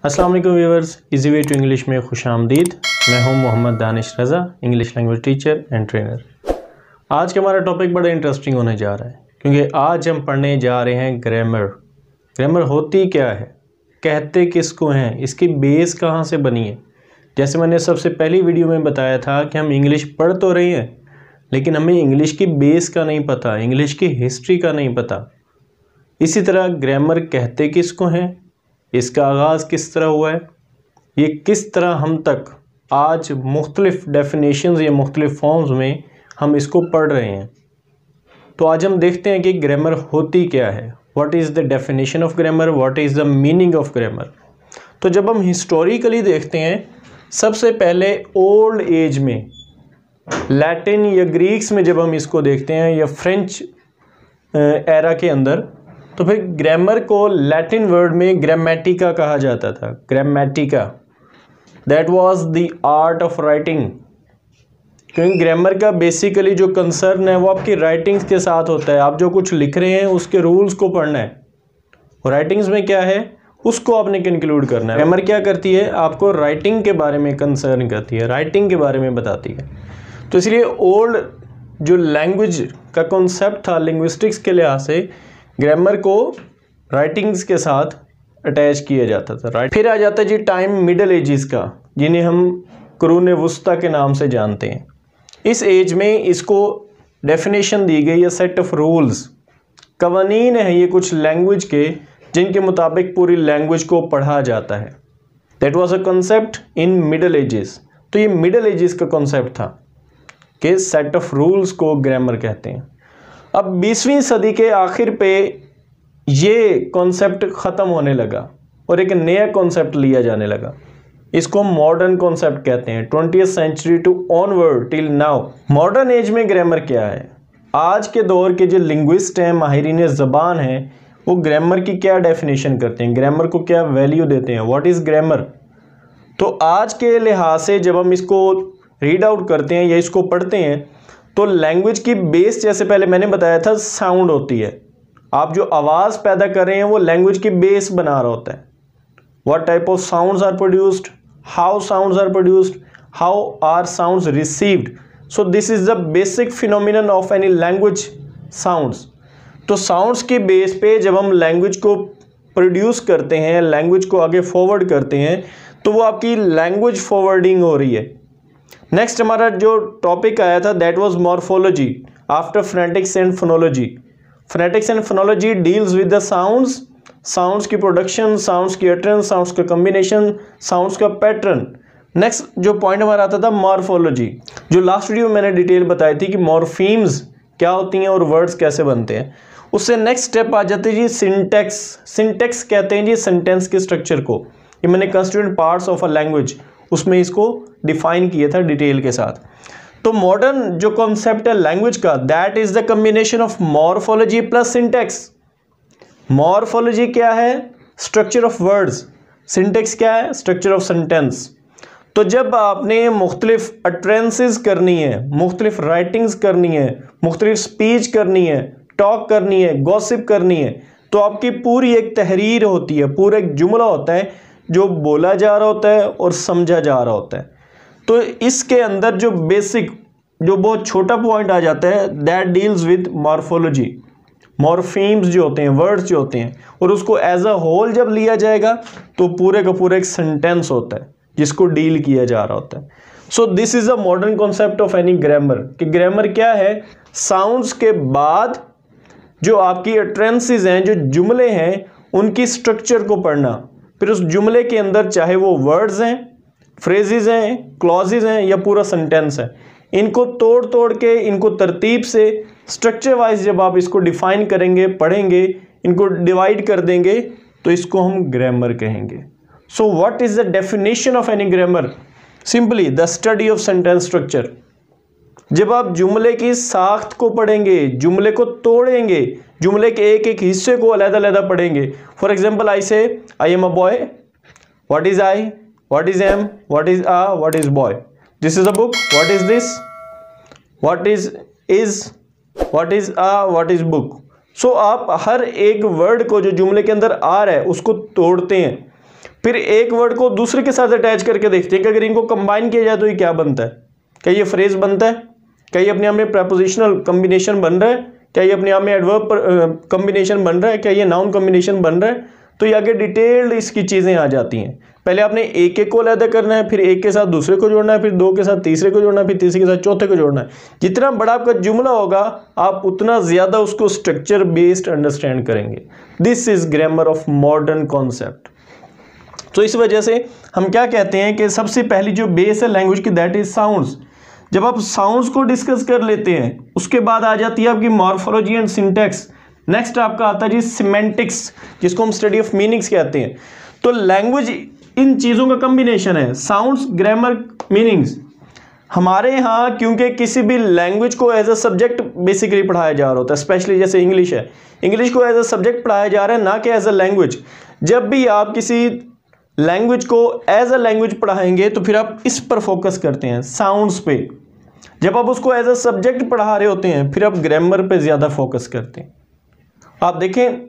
अस्सलाम वालेकुम viewers, easy way to English में खुशामदीद। मैं हूं Mohammad Danish Raza, English language teacher and trainer. आज का हमारा टॉपिक बड़ा इंटरेस्टिंग होने जा रहा है क्योंकि आज हम पढ़ने जा रहे हैं ग्रामर। ग्रामर होती क्या है, कहते किसको हैं, इसकी बेस कहाँ से बनी है। जैसे मैंने सबसे पहली वीडियो में बताया था कि हम इंग्लिश पढ़ तो रहे हैं लेकिन हमें इंग्लिश की बेस का नहीं पता, इंग्लिश की हिस्ट्री का नहीं पता। इसी तरह ग्रामर कहते किसको हैं, इसका आगाज़ किस तरह हुआ है, ये किस तरह हम तक आज मुख्तलिफ़ डेफिनेशंस या मुख्तलिफ़ फॉर्म्स में हम इसको पढ़ रहे हैं। तो आज हम देखते हैं कि ग्रामर होती क्या है, what is the definition of grammar, what is the meaning of grammar. तो जब हम हिस्टोरिकली देखते हैं, सबसे पहले ओल्ड एज में लैटिन या ग्रीक्स में जब हम इसको देखते हैं या फ्रेंच एरा के अंदर, तो फिर ग्रामर को लैटिन वर्ड में ग्रामेटिका कहा जाता था। Grammatica, that was the art of writing. क्योंकि ग्रामर का बेसिकली जो कंसर्न है वो आपकी राइटिंग्स के साथ होता है। आप जो कुछ लिख रहे हैं उसके रूल्स को पढ़ना है और राइटिंग्स में क्या है उसको आपने इंक्लूड करना है। ग्रामर क्या करती है, आपको राइटिंग के बारे में कंसर्न करती है, राइटिंग के बारे में बताती है। तो इसलिए ओल्ड जो लैंग्वेज का कॉन्सेप्ट था लिंग्विस्टिक्स के लिहाज से, ग्रामर को राइटिंग्स के साथ अटैच किया जाता था। राइट, फिर आ जाता है जी टाइम मिडल एजेस का, जिन्हें हम कुरून वुस्ता के नाम से जानते हैं। इस एज में इसको डेफिनेशन दी गई है सेट ऑफ रूल्स, कवानीन है ये कुछ लैंग्वेज के जिनके मुताबिक पूरी लैंग्वेज को पढ़ा जाता है। That was a concept in middle edges. तो ये मिडल एजेस का कॉन्सेप्ट था कि सेट ऑफ रूल्स को ग्रामर कहते हैं। अब 20वीं सदी के आखिर पे ये कॉन्सेप्ट ख़त्म होने लगा और एक नया कॉन्सेप्ट लिया जाने लगा। इसको मॉडर्न कॉन्सेप्ट कहते हैं। 20th century to onward till now modern age में ग्रामर क्या है। आज के दौर के जो लिंग्विस्ट हैं, माहिरीन ज़बान हैं, वो ग्रामर की क्या डेफिनेशन करते हैं, ग्रामर को क्या वैल्यू देते हैं, व्हाट इज़ ग्रामर। तो आज के लिहाज से जब हम इसको रीड आउट करते हैं या इसको पढ़ते हैं तो लैंग्वेज की बेस, जैसे पहले मैंने बताया था, साउंड होती है। आप जो आवाज़ पैदा कर रहे हैं वो लैंग्वेज की बेस बना रहा होता है। What type of sounds are produced, how sounds are produced, how are sounds received. So this is the basic phenomenon of any language, sounds. तो साउंड्स के बेस पे जब हम लैंग्वेज को प्रोड्यूस करते हैं, लैंग्वेज को आगे फॉरवर्ड करते हैं, तो वो आपकी लैंग्वेज फॉरवर्डिंग हो रही है। नेक्स्ट हमारा जो टॉपिक आया था that was morphology after phonetics and phonology. Phonetics and phonology deals with the sounds, sounds की प्रोडक्शन, साउंड्स की अटरेंस, साउंड्स का कम्बिनेशन, साउंड्स का पैटर्न। नेक्स्ट जो पॉइंट हमारा आता था मॉर्फोलॉजी, जो लास्ट वीडियो में मैंने डिटेल बताई थी कि मॉर्फीम्स क्या होती हैं और वर्ड्स कैसे बनते हैं। उससे नेक्स्ट स्टेप आ जाती है जी सिंटेक्स। सिंटेक्स कहते हैं जी सेंटेंस के स्ट्रक्चर को। ये मैंने constituent parts of a language उसमें इसको डिफाइन किया था डिटेल के साथ। तो मॉडर्न जो कॉन्सेप्ट है लैंग्वेज का, that is the combination of morphology plus syntax. Morphology क्या है, स्ट्रक्चर ऑफ वर्ड्स। सिंटेक्स क्या है, स्ट्रक्चर ऑफ सेंटेंस। तो जब आपने मुख्तलिफ अटरेंसेस करनी है, मुख्तलिफ राइटिंग्स करनी है, मुख्तलिफ स्पीच करनी है, टॉक करनी है, गॉसिप करनी है, तो आपकी पूरी एक तहरीर होती है, पूरा एक जुमला होता है जो बोला जा रहा होता है और समझा जा रहा होता है। तो इसके अंदर जो बेसिक, जो बहुत छोटा पॉइंट आ जाता है, that deals with morphology. Morphemes जो होते हैं, वर्ड्स जो होते हैं, और उसको एज अ होल जब लिया जाएगा तो पूरे का पूरा एक सेंटेंस होता है जिसको डील किया जा रहा होता है। सो this is a modern concept of any grammar. कि ग्रामर क्या है, साउंड्स के बाद जो आपकी अटरेंसेस हैं, जो जुमले हैं, उनकी स्ट्रक्चर को पढ़ना। फिर उस जुमले के अंदर चाहे वो वर्ड्स हैं, फ्रेजेस हैं, क्लॉजेस हैं या पूरा सेंटेंस है, इनको तोड़ तोड़ के, इनको तरतीब से स्ट्रक्चर वाइज जब आप इसको डिफाइन करेंगे, पढ़ेंगे, इनको डिवाइड कर देंगे, तो इसको हम ग्रामर कहेंगे। So what is the definition of any grammar? Simply the study of sentence structure. जब आप जुमले की साख्त को पढ़ेंगे, जुमले को तोड़ेंगे, जुमले के एक एक हिस्से को अलग-अलग पढ़ेंगे। For example, I say I am a boy, what is I, what is am, what is a, what is boy, this is a book, what is this, what is what is a, what is book. So आप हर एक word को जो जुमले के अंदर आ रहा है उसको तोड़ते हैं। फिर एक वर्ड को दूसरे के साथ अटैच करके देखते हैं कि अगर इनको कंबाइन किया जाए तो ये क्या बनता है। क्या ये फ्रेज बनता है? क्या ये अपने आप में प्रेपोजिशनल कॉम्बिनेशन बन रहा है? क्या ये अपने आप में एडवर्ब कॉम्बिनेशन बन रहा है? क्या ये नाउन कॉम्बिनेशन बन रहा है? तो ये आगे डिटेल्ड इसकी चीज़ें आ जाती हैं। पहले आपने एक एक को अलग करना है, फिर एक के साथ दूसरे को जोड़ना है, फिर दो के साथ तीसरे को जोड़ना है, फिर तीसरे के साथ चौथे को जोड़ना है। जितना बड़ा आपका जुमला होगा आप उतना ज़्यादा उसको स्ट्रक्चर बेस्ड अंडरस्टैंड करेंगे। This is grammar of modern concept. तो इस वजह से हम क्या कहते हैं कि सबसे पहली जो बेस है लैंग्वेज की दैट इज साउंड्स। जब आप साउंड्स को डिस्कस कर लेते हैं उसके बाद आ जाती है आपकी मॉर्फोलॉजी एंड सिंटैक्स। नेक्स्ट आपका आता है जी सिमेंटिक्स, जिसको हम स्टडी ऑफ मीनिंग्स कहते हैं। तो लैंग्वेज इन चीज़ों का कॉम्बिनेशन है, साउंड्स, ग्रामर, मीनिंग्स। हमारे यहाँ क्योंकि किसी भी लैंग्वेज को एज अ सब्जेक्ट बेसिकली पढ़ाया जा रहा होता है, स्पेशली जैसे इंग्लिश है, इंग्लिश को एज अ सब्जेक्ट पढ़ाया जा रहा है ना कि एज अ लैंग्वेज। जब भी आप किसी लैंग्वेज को एज अ लैंग्वेज पढ़ाएंगे तो फिर आप इस पर फोकस करते हैं, साउंड्स पे। जब आप उसको एज अ सब्जेक्ट पढ़ा रहे होते हैं फिर आप ग्रामर पे ज़्यादा फोकस करते हैं। आप देखें,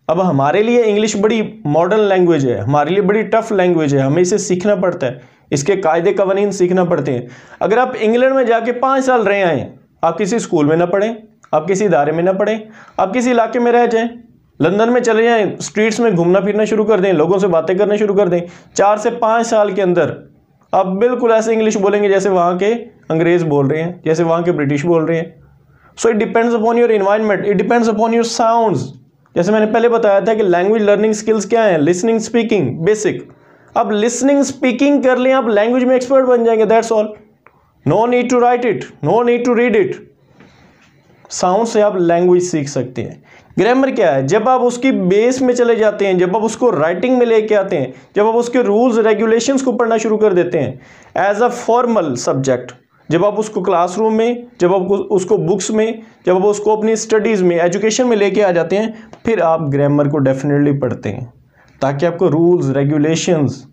अब हमारे लिए इंग्लिश बड़ी मॉडर्न लैंग्वेज है, हमारे लिए बड़ी टफ लैंग्वेज है, हमें इसे सीखना पड़ता है, इसके कायदे कवानीन सीखना पड़ते हैं। अगर आप इंग्लैंड में जाके 5 साल रहे आए, आप किसी स्कूल में ना पढ़ें, आप किसी इदारे में ना पढ़ें, आप किसी इलाके में रह जाएं, लंदन में चले जाएं, स्ट्रीट्स में घूमना फिरना शुरू कर दें, लोगों से बातें करना शुरू कर दें, 4 से 5 साल के अंदर आप बिल्कुल ऐसे इंग्लिश बोलेंगे जैसे वहाँ के अंग्रेज बोल रहे हैं, जैसे वहाँ के ब्रिटिश बोल रहे हैं। So it depends upon your environment, it depends upon your sounds. जैसे मैंने पहले बताया था कि लैंग्वेज लर्निंग स्किल्स क्या है, लिसनिंग, स्पीकिंग, बेसिक। अब लिसनिंग स्पीकिंग कर लें आप लैंग्वेज में एक्सपर्ट बन जाएंगे, that's all. No need to write it, no need to read it. Sound से आप लैंग्वेज सीख सकते हैं। ग्रामर क्या है? जब आप उसकी बेस में चले जाते हैं, जब आप उसको राइटिंग में लेके आते हैं, जब आप उसके रूल्स रेगुलेशंस को पढ़ना शुरू कर देते हैं एज अ फॉर्मल सब्जेक्ट, जब आप उसको क्लासरूम में, जब आप उसको बुक्स में, जब आप उसको अपनी स्टडीज़ में, एजुकेशन में लेके आ जाते हैं, फिर आप ग्रामर को डेफिनेटली पढ़ते हैं ताकि आपको रूल्स रेगुलेशंस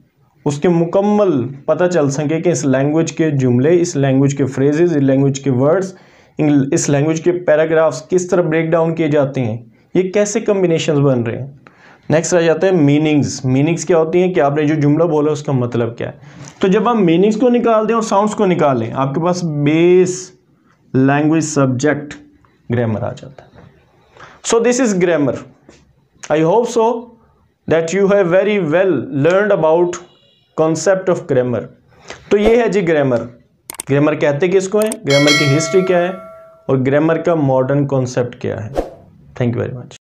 उसके मुकम्मल पता चल सके कि इस लैंग्वेज के जुमले, इस लैंग्वेज के फ्रेजेस, इस लैंग्वेज के वर्ड्स, इस लैंग्वेज के पैराग्राफ्स किस तरह ब्रेक डाउन किए जाते हैं, ये कैसे कम्बिनेशंस बन रहे हैं। नेक्स्ट आ जाता है मीनिंग्स। मीनिंग्स क्या होती हैं कि आपने जो जुमला बोला उसका मतलब क्या है। तो जब आप मीनिंग्स को निकाल दें और साउंड्स को निकाल लें, आपके पास बेस लैंग्वेज सब्जेक्ट ग्रामर आ जाता है। सो this is grammar. I hope so that you have very well learned about concept of grammar. तो ये है जी ग्रामर। ग्रामर कहते किसको है, ग्रामर की हिस्ट्री क्या है और ग्रामर का मॉडर्न कॉन्सेप्ट क्या है। Thank you very much.